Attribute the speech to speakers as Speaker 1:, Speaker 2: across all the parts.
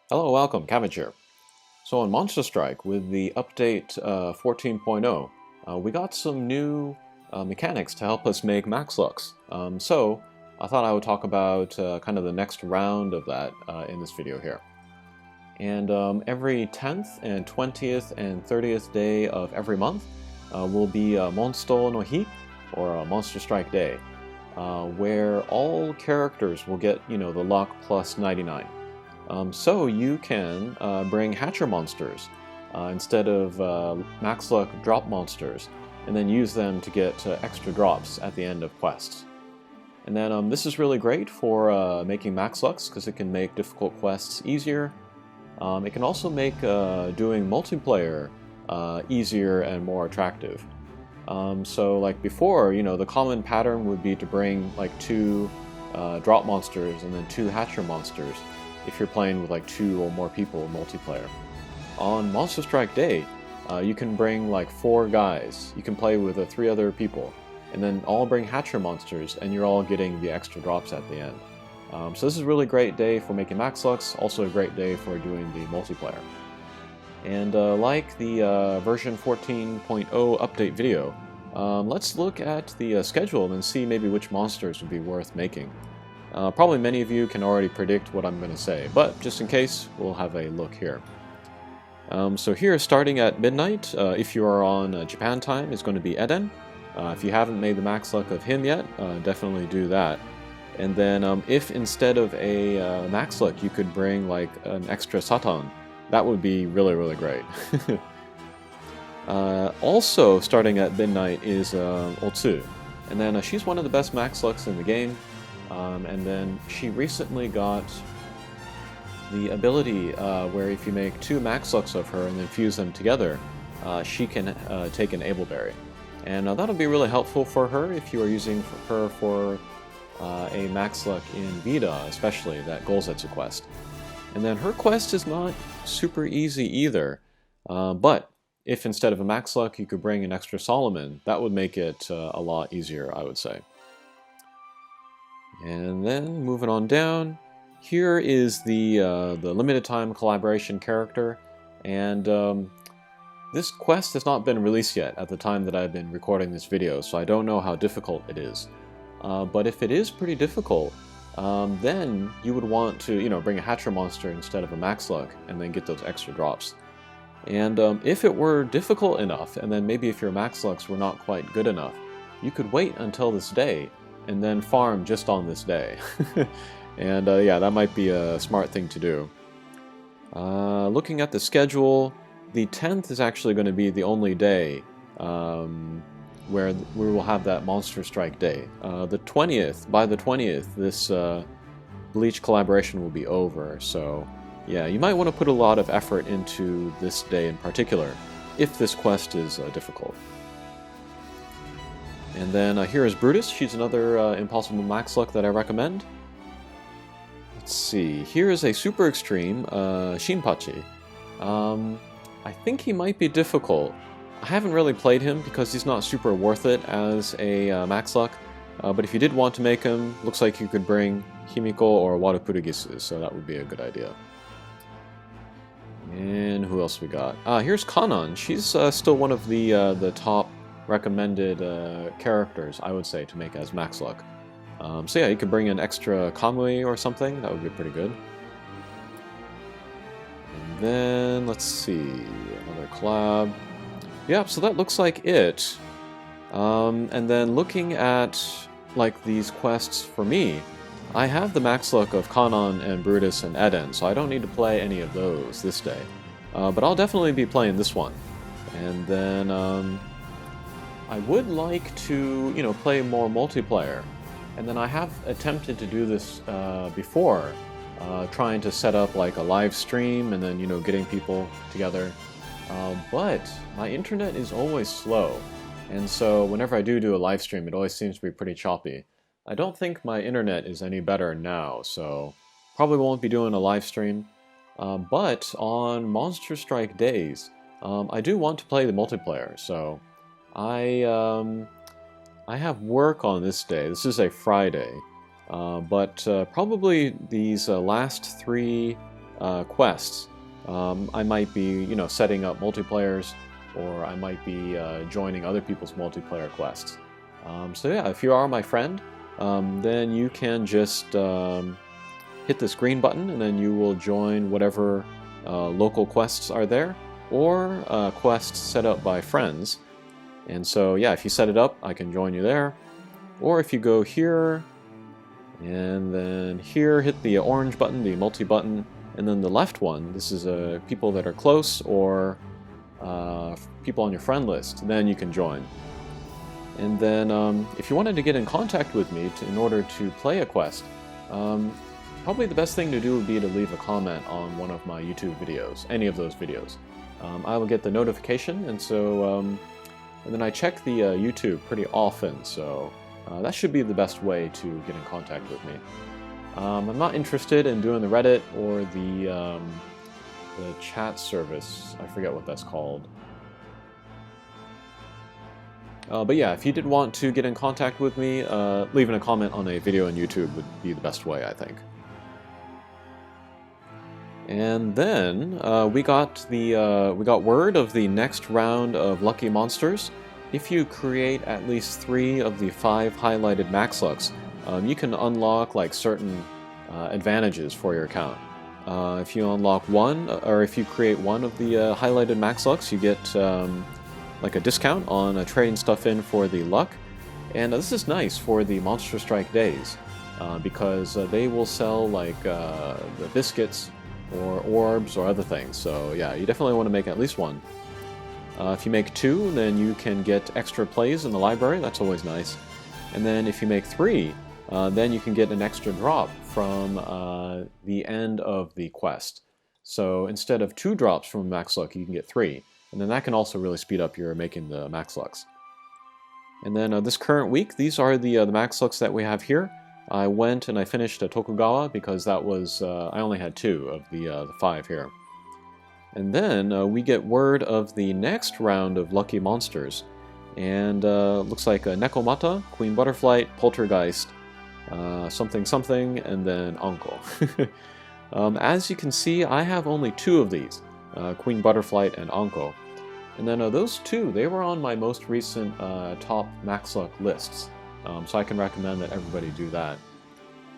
Speaker 1: Hello, welcome, Cabbage here. So on Monster Strike, with the update 14.0, we got some new mechanics to help us make max lux. So I thought I would talk about kind of the next round of that in this video here. And every 10th and 20th and 30th day of every month will be Monsuto no Hi, or Monster Strike Day, where all characters will get, the luck plus 99. So you can bring Hatcher monsters instead of Max Luck drop monsters, and then use them to get extra drops at the end of quests. And then this is really great for making Max Lux, because it can make difficult quests easier. It can also make doing multiplayer easier and more attractive. So like before, the common pattern would be to bring like 2 drop monsters and then 2 Hatcher monsters if you're playing with like 2 or more people multiplayer. On Monster Strike Day, you can bring like 4 guys. You can play with 3 other people, and then all bring Hatcher monsters, and you're all getting the extra drops at the end. So this is a really great day for making Max Lux, also a great day for doing the multiplayer. And like the version 14.0 update video, let's look at the schedule and see maybe which monsters would be worth making. Probably many of you can already predict what I'm going to say, but just in case, we'll have a look here. So here, starting at midnight, if you are on Japan time, is going to be Eden. If you haven't made the max luck of him yet, definitely do that. And then if instead of a max luck you could bring like an extra Satan, that would be really, really great. Also starting at midnight is Otsu. And then she's one of the best max lucks in the game. And then she recently got the ability where if you make 2 max lux of her and then fuse them together, she can take an Abelberry. And that'll be really helpful for her if you are using her for a max luck in Vita, especially that Golzetsu quest. And then her quest is not super easy either, but if instead of a max luck you could bring an extra Solomon, that would make it a lot easier, I would say. And then moving on down, here is the limited time collaboration character, and this quest has not been released yet at the time that I've been recording this video, so I don't know how difficult it is. But if it is pretty difficult, then you would want to bring a Hatcher monster instead of a max luck, and then get those extra drops. And if it were difficult enough, and then maybe if your max lucks were not quite good enough, you could wait until this day and then farm just on this day. And yeah, that might be a smart thing to do. Looking at the schedule, the 10th is actually going to be the only day where we will have that Monster Strike Day. The 20th, by the 20th, this Bleach collaboration will be over, so yeah, you might want to put a lot of effort into this day in particular, if this quest is difficult. And then here is Brutus. She's another Impossible Max Luck that I recommend. Let's see. Here is a super extreme Shinpachi. I think he might be difficult. I haven't really played him because he's not super worth it as a Max Luck. But if you did want to make him, looks like you could bring Himiko or Watapurugisu, so that would be a good idea. And who else we got? Here's Kanan. She's still one of the top recommended characters, I would say, to make as max luck. So yeah, you could bring an extra Kamui or something, that would be pretty good. And then, let's see, another collab. Yep, so that looks like it. And then looking at like these quests for me, I have the max luck of Kanan and Brutus and Eden, so I don't need to play any of those this day. But I'll definitely be playing this one. And then I would like to, play more multiplayer. And then I have attempted to do this before, trying to set up like a live stream and then, getting people together. But my internet is always slow. And so whenever I do a live stream, it always seems to be pretty choppy. I don't think my internet is any better now, so probably won't be doing a live stream. But on Monster Strike days, I do want to play the multiplayer, so I have work on this day. This is a Friday, but probably these last 3 quests. I might be, setting up multiplayers, or I might be joining other people's multiplayer quests. So yeah, if you are my friend, then you can just hit this green button, and then you will join whatever local quests are there, or quests set up by friends. And so yeah, if you set it up, I can join you there. Or if you go here, and then here, hit the orange button, the multi button, and then the left one, this is people that are close, or people on your friend list, then you can join. And then if you wanted to get in contact with me in order to play a quest, probably the best thing to do would be to leave a comment on one of my YouTube videos, any of those videos. I will get the notification, and so and then I check the YouTube pretty often, so that should be the best way to get in contact with me. I'm not interested in doing the Reddit or the chat service. I forget what that's called. But yeah, if you did want to get in contact with me, leaving a comment on a video on YouTube would be the best way, I think. And then we got word of the next round of Lucky Monsters. If you create at least 3 of the 5 highlighted Maxlux, you can unlock like certain advantages for your account. If you unlock one, or if you create 1 of the highlighted Maxlux, you get like a discount on trading stuff in for the luck. And this is nice for the Monster Strike days, because they will sell like the biscuits or orbs or other things. So yeah, you definitely want to make at least 1. If you make 2, then you can get extra plays in the library. That's always nice. And then if you make 3, then you can get an extra drop from the end of the quest. So instead of 2 drops from Max Luck, you can get 3. And then that can also really speed up your making the Max Lux. And then this current week, these are the Max Lux that we have here. I went and I finished Tokugawa because that was, I only had 2 of the 5 here. And then we get word of the next round of Lucky Monsters. And looks like Nekomata, Queen Butterfly, Poltergeist, something something, and then Uncle. As you can see, I have only 2 of these, Queen Butterfly and Uncle. And then those 2, they were on my most recent top Max Luck lists. So I can recommend that everybody do that.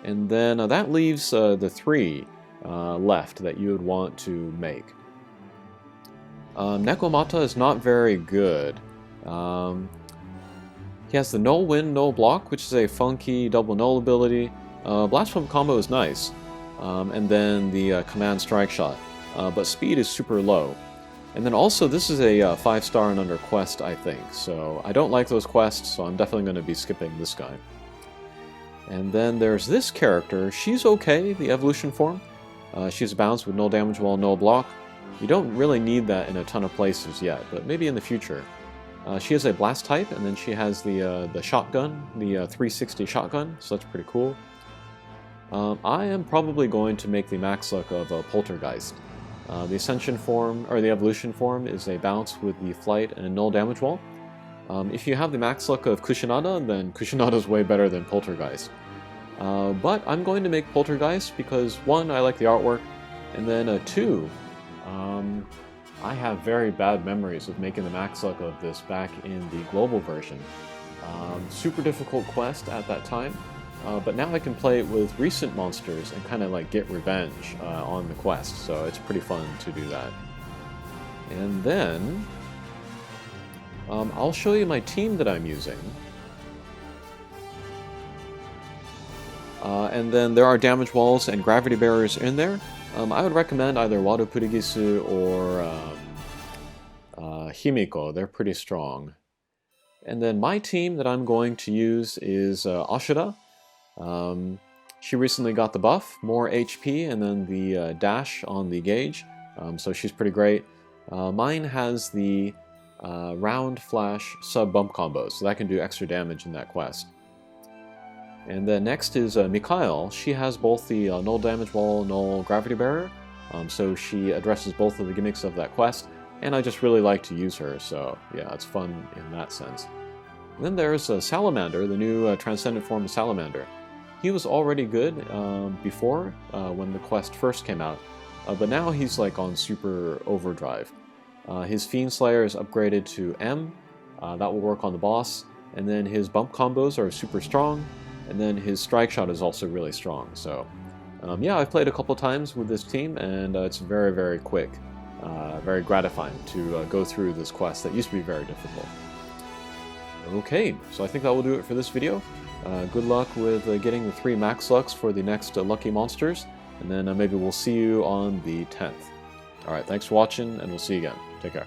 Speaker 1: And then that leaves the 3 left that you would want to make. Nekomata is not very good. He has the null win, null block, which is a funky double null ability. Blast Pump combo is nice. And then the command strike shot. But speed is super low. And then also, this is a 5-star and under quest, I think. So I don't like those quests, so I'm definitely going to be skipping this guy. And then there's this character. She's okay, the evolution form. She's a bounce with null damage wall, null block. You don't really need that in a ton of places yet, but maybe in the future. She has a blast type, and then she has the shotgun, the 360 shotgun, so that's pretty cool. I am probably going to make the max luck of Poltergeist. The Ascension form, or the Evolution form, is a bounce with the flight and a null damage wall. If you have the max luck of Kushinada, then Kushinada is way better than Poltergeist. But I'm going to make Poltergeist because 1, I like the artwork, and then 2, I have very bad memories of making the max luck of this back in the global version. Super difficult quest at that time. But now I can play it with recent monsters and kind of like get revenge on the quest, so it's pretty fun to do that. And then I'll show you my team that I'm using. And then there are damage walls and gravity barriers in there. I would recommend either Wado Purigisu or Himiko. They're pretty strong. And then my team that I'm going to use is Ashida. She recently got the buff, more HP, and then the dash on the gauge, so she's pretty great. Mine has the round flash sub bump combo, so that can do extra damage in that quest. And then next is Mikhail. She has both the null damage wall, null gravity barrier, so she addresses both of the gimmicks of that quest, and I just really like to use her, so yeah, it's fun in that sense. And then there's Salamander, the new transcendent form of Salamander. He was already good before, when the quest first came out, but now he's like on super overdrive. His Fiend Slayer is upgraded to M, that will work on the boss, and then his bump combos are super strong, and then his strike shot is also really strong. So yeah, I've played a couple times with this team, and it's very, very quick, very gratifying to go through this quest that used to be very difficult. Okay, so I think that will do it for this video. Good luck with getting the 3 Max Lux for the next Lucky Monsters, and then maybe we'll see you on the 10th. Alright, thanks for watching, and we'll see you again. Take care.